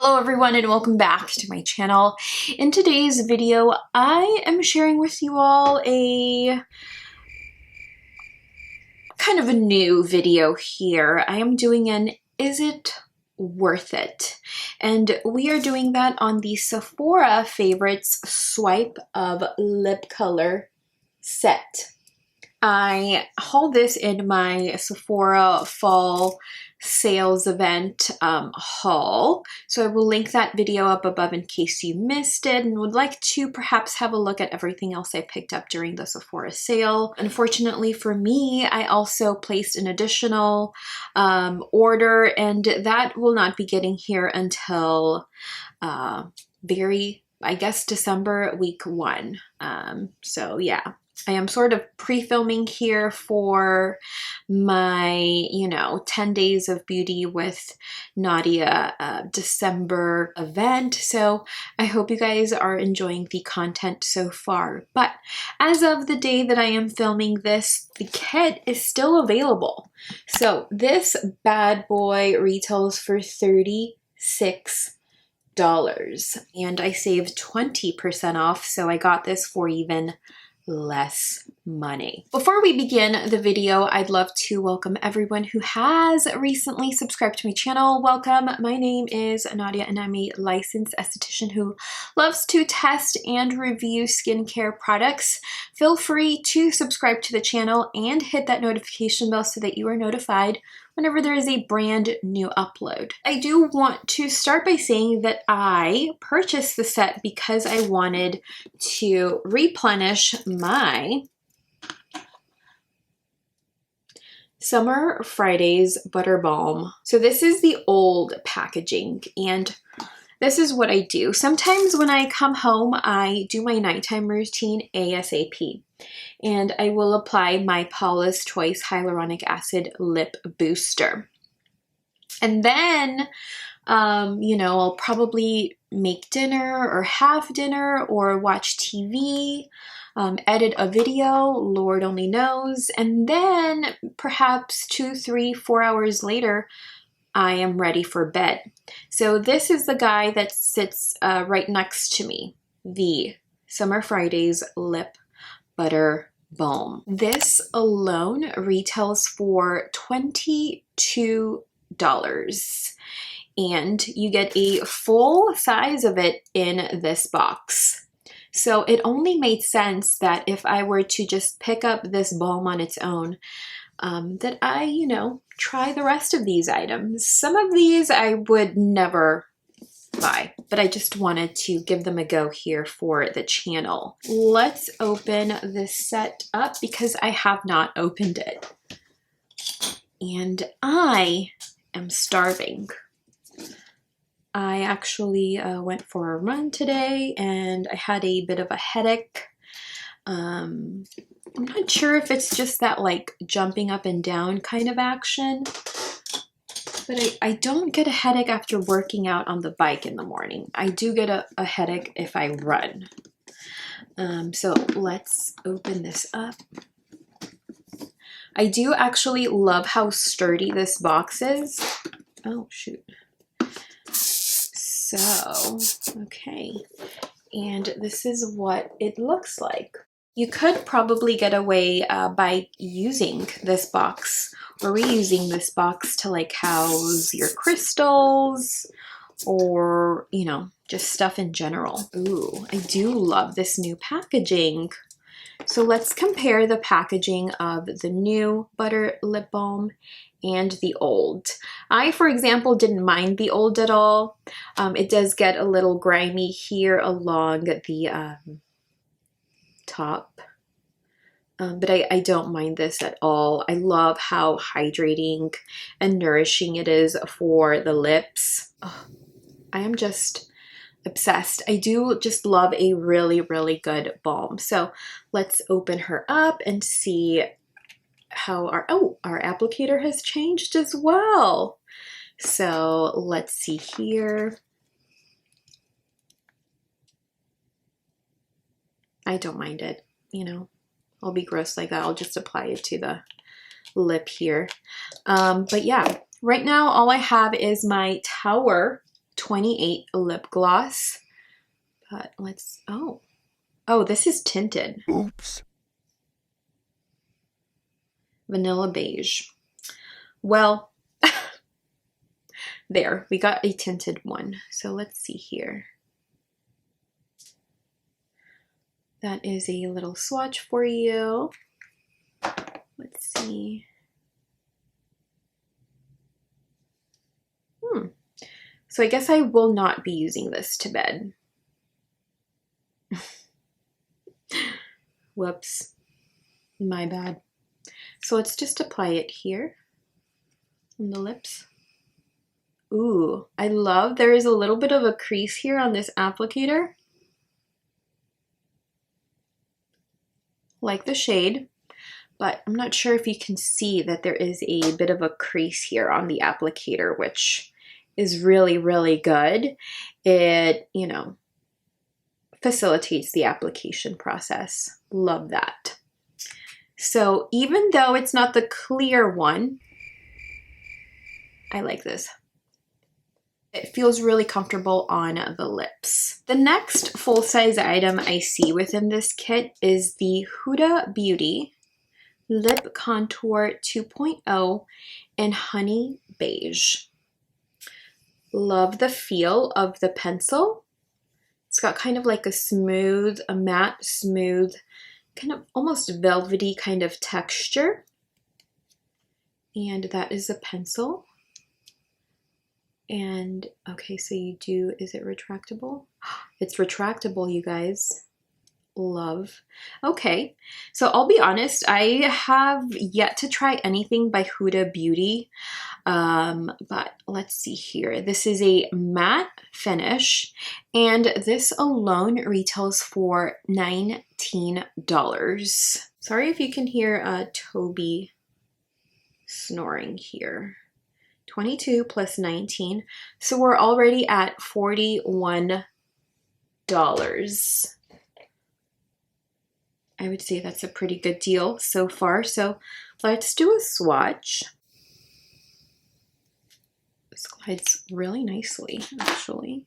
Hello everyone and welcome back to my channel. In today's video, I am sharing with you all a kind of a new video here. I am doing an Is It Worth It? And we are doing that on the Sephora Favorites Swipe of Lip Color set. I hauled this in my Sephora fall sales event haul, so I will link that video up above in case you missed it and would like to perhaps have a look at everything else I picked up during the Sephora sale. Unfortunately for me, I also placed an additional order, and that will not be getting here until I guess December week 1. So yeah. I am sort of pre-filming here for my, 10 days of beauty with Nadia December event. So I hope you guys are enjoying the content so far. But as of the day that I am filming this, the kit is still available. So this bad boy retails for $36. And I saved 20% off, so I got this for even less money. Before we begin the video, I'd love to welcome everyone who has recently subscribed to my channel. Welcome. My name is Nadia and I'm a licensed esthetician who loves to test and review skincare products. Feel free to subscribe to the channel and hit that notification bell so that you are notified whenever there is a brand new upload. I do want to start by saying that I purchased the set because I wanted to replenish my Summer Fridays Butter Balm. So this is the old packaging, and this is what I do. Sometimes when I come home, I do my nighttime routine ASAP. And I will apply my Paula's Choice Hyaluronic Acid Lip Booster. And then, I'll probably make dinner or have dinner or watch TV, edit a video, Lord only knows. And then perhaps 2, 3, 4 hours later, I am ready for bed. So this is the guy that sits right next to me, the Summer Fridays Lip Butter Balm. This alone retails for $22, and you get a full size of it in this box. So it only made sense that if I were to just pick up this balm on its own, that I, try the rest of these items. Some of these I would never buy, but I just wanted to give them a go here for the channel. Let's open this set up because I have not opened it. And I am starving. I actually went for a run today and I had a bit of a headache. I'm not sure if it's just that like jumping up and down kind of action, but I don't get a headache after working out on the bike in the morning. I do get a headache if I run. So let's open this up. I do actually love how sturdy this box is. Oh, shoot. So, okay. And this is what it looks like. You could probably get away by using this box or reusing this box to like house your crystals or, just stuff in general. Ooh, I do love this new packaging. So let's compare the packaging of the new Butter Lip Balm and the old. I, for example, didn't mind the old at all. It does get a little grimy here along the top. But I don't mind this at all. I love how hydrating and nourishing it is for the lips. Oh, I am just obsessed. I do just love a really, really good balm. So let's open her up and see how our applicator has changed as well. So let's see here. I don't mind it, I'll be gross like that. I'll just apply it to the lip here. But yeah, right now all I have is my Tower 28 lip gloss. But let's, oh, this is tinted. Oops. Vanilla beige. Well, there, we got a tinted one. So let's see here. That is a little swatch for you. Let's see. So I guess I will not be using this to bed. Whoops. My bad. So let's just apply it here on the lips. Ooh, I love, there is a little bit of a crease here on this applicator. Like the shade, but I'm not sure if you can see that there is a bit of a crease here on the applicator, which is really, really good. It, you know, facilitates the application process. Love that. So even though it's not the clear one, I like this. It feels really comfortable on the lips. The next full-size item I see within this kit is the Huda Beauty Lip Contour 2.0 in Honey Beige. Love the feel of the pencil. It's got kind of like a matte, smooth, kind of almost velvety kind of texture. And that is a pencil. And okay, so you do, is it retractable? It's retractable, you guys. Love. Okay, so I'll be honest, I have yet to try anything by Huda Beauty. But let's see here. This is a matte finish, and this alone retails for $19. Sorry if you can hear Toby snoring here. 22 plus 19, so we're already at $41. I would say that's a pretty good deal so far. So let's do a swatch. This glides really nicely, actually.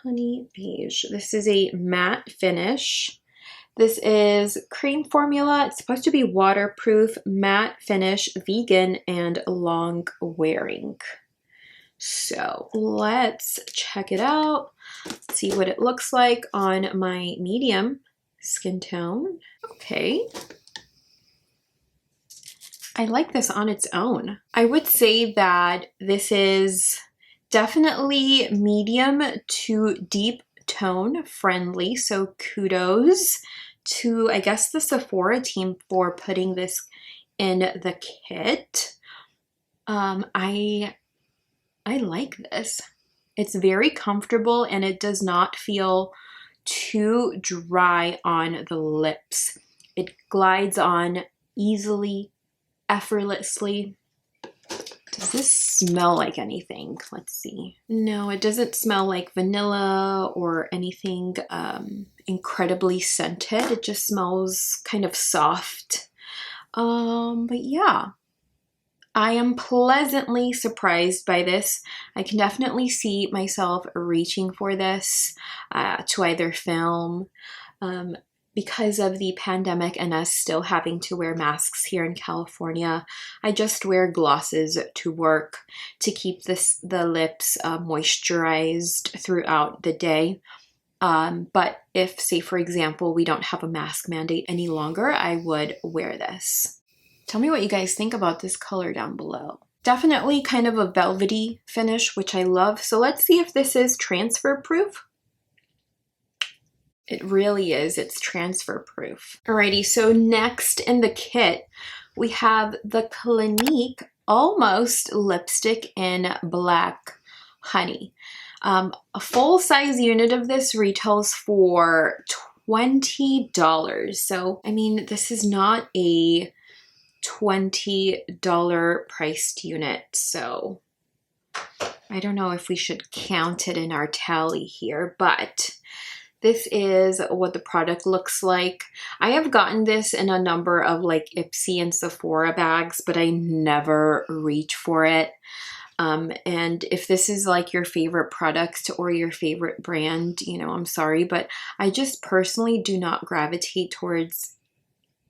Honey Beige. This is a matte finish. This is cream formula. It's supposed to be waterproof, matte finish, vegan, and long wearing. So let's check it out. Let's see what it looks like on my medium skin tone. Okay. I like this on its own. I would say that this is definitely medium to deep tone friendly. So kudos to, I guess, the Sephora team for putting this in the kit. I like this. It's very comfortable and it does not feel too dry on the lips. It glides on easily, effortlessly. Does this smell like anything? Let's see. No, it doesn't smell like vanilla or anything incredibly scented. It just smells kind of soft. But yeah, I am pleasantly surprised by this. I can definitely see myself reaching for this to either film. Because of the pandemic and us still having to wear masks here in California, I just wear glosses to work to keep the lips moisturized throughout the day. But if, say for example, we don't have a mask mandate any longer, I would wear this. Tell me what you guys think about this color down below. Definitely kind of a velvety finish, which I love. So let's see if this is transfer proof. It really is. It's transfer proof. Alrighty, so next in the kit, we have the Clinique Almost Lipstick in Black Honey. A full-size unit of this retails for $20. So, I mean, this is not a $20 priced unit, so I don't know if we should count it in our tally here, but this is what the product looks like. I have gotten this in a number of like Ipsy and Sephora bags, but I never reach for it. And if this is like your favorite product or your favorite brand, you know, I'm sorry, but I just personally do not gravitate towards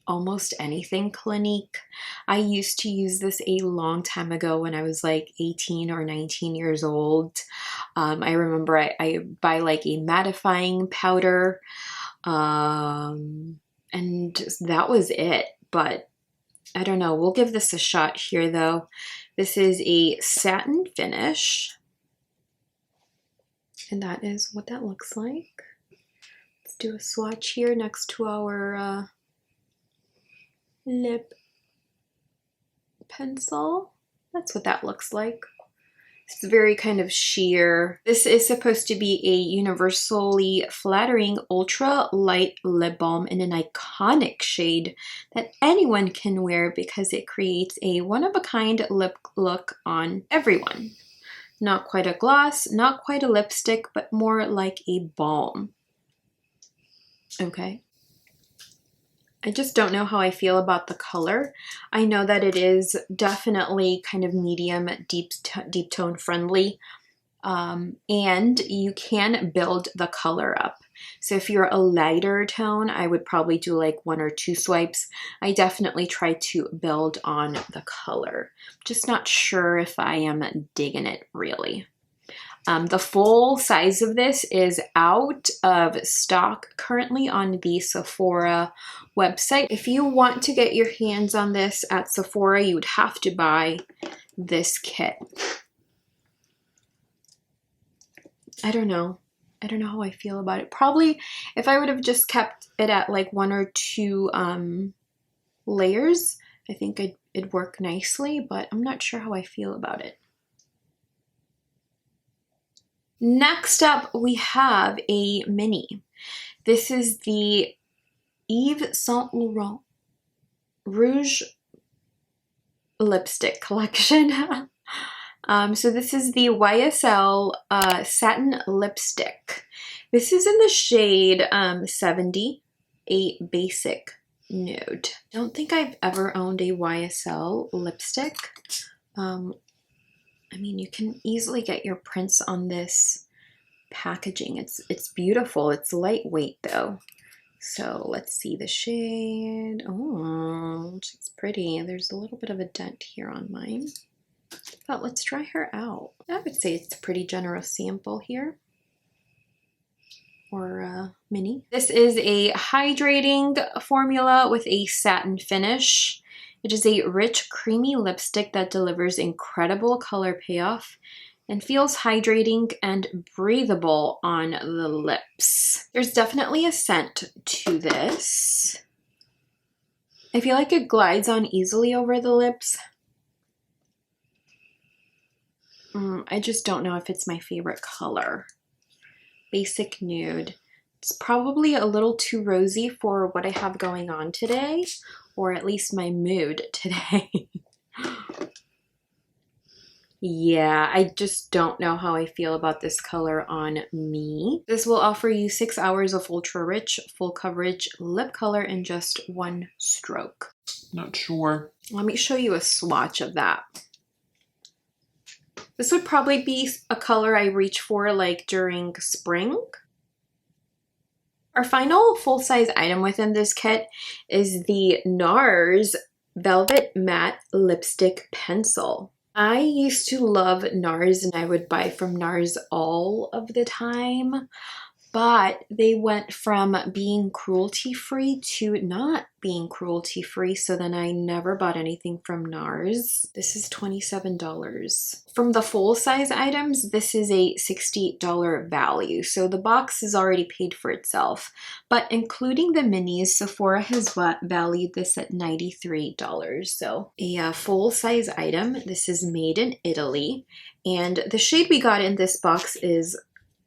almost anything Clinique. I used to use this a long time ago when I was like 18 or 19 years old. I remember I buy like a mattifying powder, and that was it. But I don't know, we'll give this a shot here though. This is a satin finish, and that is what that looks like. Let's do a swatch here next to our lip pencil. That's what that looks like. It's very kind of sheer. This is supposed to be a universally flattering ultra light lip balm in an iconic shade that anyone can wear because it creates a one-of-a-kind lip look on everyone. Not quite a gloss, not quite a lipstick, but more like a balm. Okay. I just don't know how I feel about the color. I know that it is definitely kind of medium, deep tone friendly, and you can build the color up. So if you're a lighter tone, I would probably do like 1 or 2 swipes. I definitely try to build on the color. Just not sure if I am digging it really. The full size of this is out of stock currently on the Sephora website. If you want to get your hands on this at Sephora, you would have to buy this kit. I don't know. I don't know how I feel about it. Probably if I would have just kept it at like 1 or 2 layers, I think it'd work nicely, but I'm not sure how I feel about it. Next up, we have a mini. This is the Yves Saint Laurent Rouge lipstick collection. So this is the YSL satin lipstick. This is in the shade 70, a basic nude. Don't think I've ever owned a YSL lipstick. I mean, you can easily get your prints on this packaging. It's beautiful. It's lightweight though. So let's see the shade. Oh, she's pretty. There's a little bit of a dent here on mine. But let's try her out. I would say it's a pretty generous sample here. Or mini. This is a hydrating formula with a satin finish. It is a rich, creamy lipstick that delivers incredible color payoff and feels hydrating and breathable on the lips. There's definitely a scent to this. I feel like it glides on easily over the lips. I just don't know if it's my favorite color. Basic nude. It's probably a little too rosy for what I have going on today, or at least my mood today. Yeah, I just don't know how I feel about this color on me. This will offer you 6 hours of ultra rich, full coverage lip color in just 1 stroke. Not sure. Let me show you a swatch of that. This would probably be a color I reach for like during spring. Our final full-size item within this kit is the Nars Velvet Matte Lipstick Pencil. I used to love Nars and I would buy from Nars all of the time, but they went from being cruelty-free to not being cruelty-free, so then I never bought anything from Nars. This is $27. From the full-size items, this is a $60 value, so the box is already paid for itself. But including the minis, Sephora has valued this at $93. So a full-size item. This is made in Italy, and the shade we got in this box is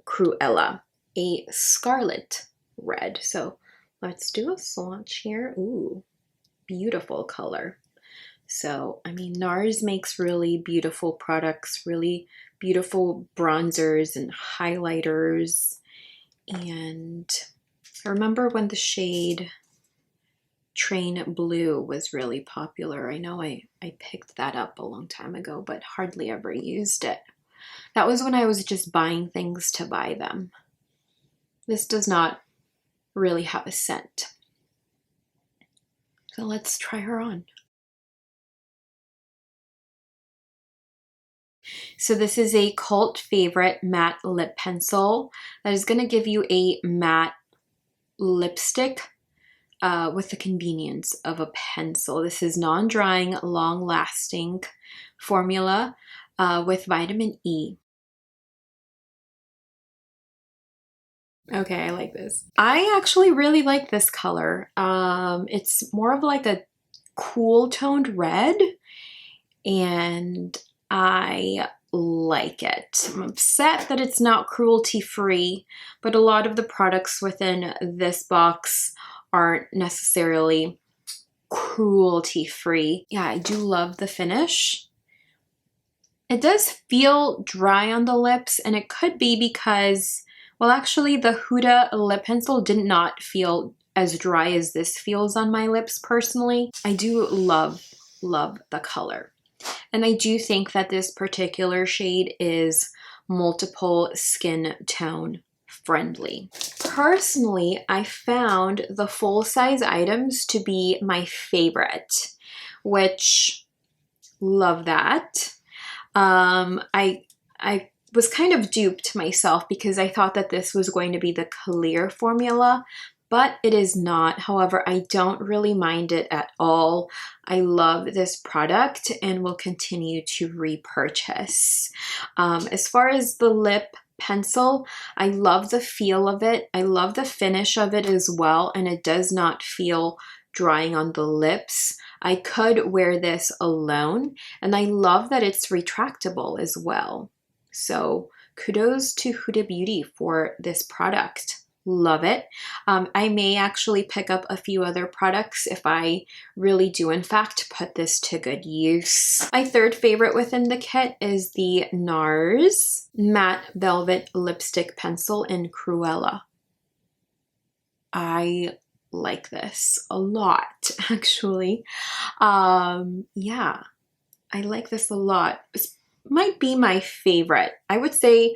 Cruella, a scarlet red. So let's do a swatch here. Ooh, beautiful color. So, I mean, Nars makes really beautiful products, really beautiful bronzers and highlighters. And I remember when the shade Train Blue was really popular. I know I picked that up a long time ago, but hardly ever used it. That was when I was just buying things to buy them. This does not really have a scent. So let's try her on. So this is a cult favorite matte lip pencil that is going to give you a matte lipstick with the convenience of a pencil. This is non-drying, long-lasting formula with vitamin E. Okay, I like this. I actually really like this color. It's more of like a cool toned red, and I like it. I'm upset that it's not cruelty-free, but a lot of the products within this box aren't necessarily cruelty-free. Yeah, I do love the finish. It does feel dry on the lips, and it could be because, well, actually the Huda lip pencil did not feel as dry as this feels on my lips personally. I do love the color. And I do think that this particular shade is multiple skin tone friendly. Personally, I found the full-size items to be my favorite, which love that. I was kind of duped myself because I thought that this was going to be the clear formula, but it is not. However, I don't really mind it at all. I love this product and will continue to repurchase. As far as the lip pencil, I love the feel of it. I love the finish of it as well, and it does not feel drying on the lips. I could wear this alone, and I love that it's retractable as well. So kudos to Huda Beauty for this product. Love it. I may actually pick up a few other products if I really do in fact put this to good use. My third favorite within the kit is the Nars Matte Velvet Lipstick Pencil in Cruella. I like this a lot, actually. Yeah, I like this a lot. This might be my favorite. I would say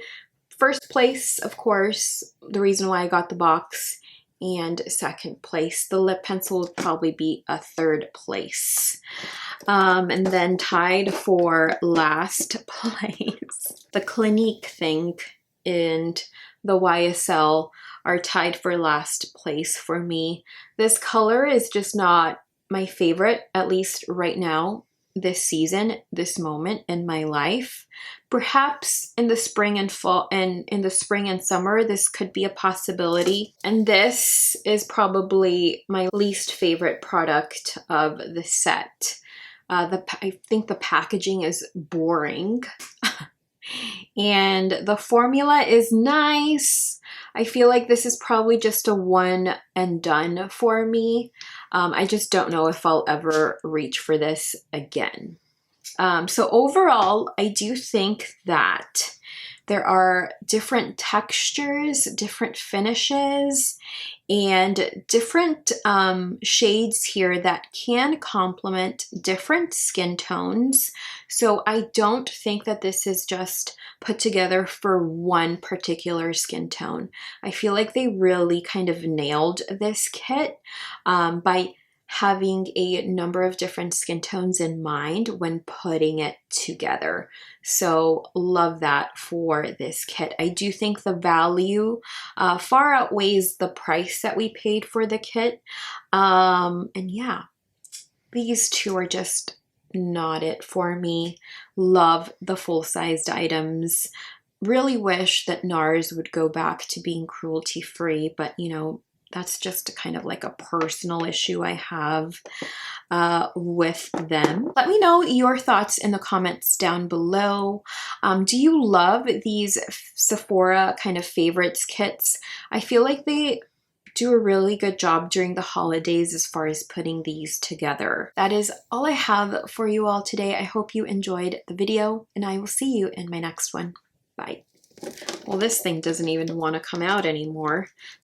first place, of course, the reason why I got the box, and second place. The lip pencil would probably be a third place. And then tied for last place, the Clinique thing and the YSL are tied for last place for me. This color is just not my favorite, at least right now, this season, this moment in my life. Perhaps in the spring and fall, and in the spring and summer, this could be a possibility. And this is probably my least favorite product of the set. I think the packaging is boring. And the formula is nice. I feel like this is probably just a one and done for me. I just don't know if I'll ever reach for this again. So overall, I do think that there are different textures, different finishes, and different shades here that can complement different skin tones. So I don't think that this is just put together for one particular skin tone. I feel like they really kind of nailed this kit by having a number of different skin tones in mind when putting it together. So love that for this kit. I do think the value far outweighs the price that we paid for the kit. And yeah, these two are just not it for me. Love the full-sized items. Really wish that Nars would go back to being cruelty-free, but you know, that's just kind of like a personal issue I have with them. Let me know your thoughts in the comments down below. Do you love these Sephora kind of favorites kits? I feel like they do a really good job during the holidays as far as putting these together. That is all I have for you all today. I hope you enjoyed the video, and I will see you in my next one. Bye. Well, this thing doesn't even want to come out anymore.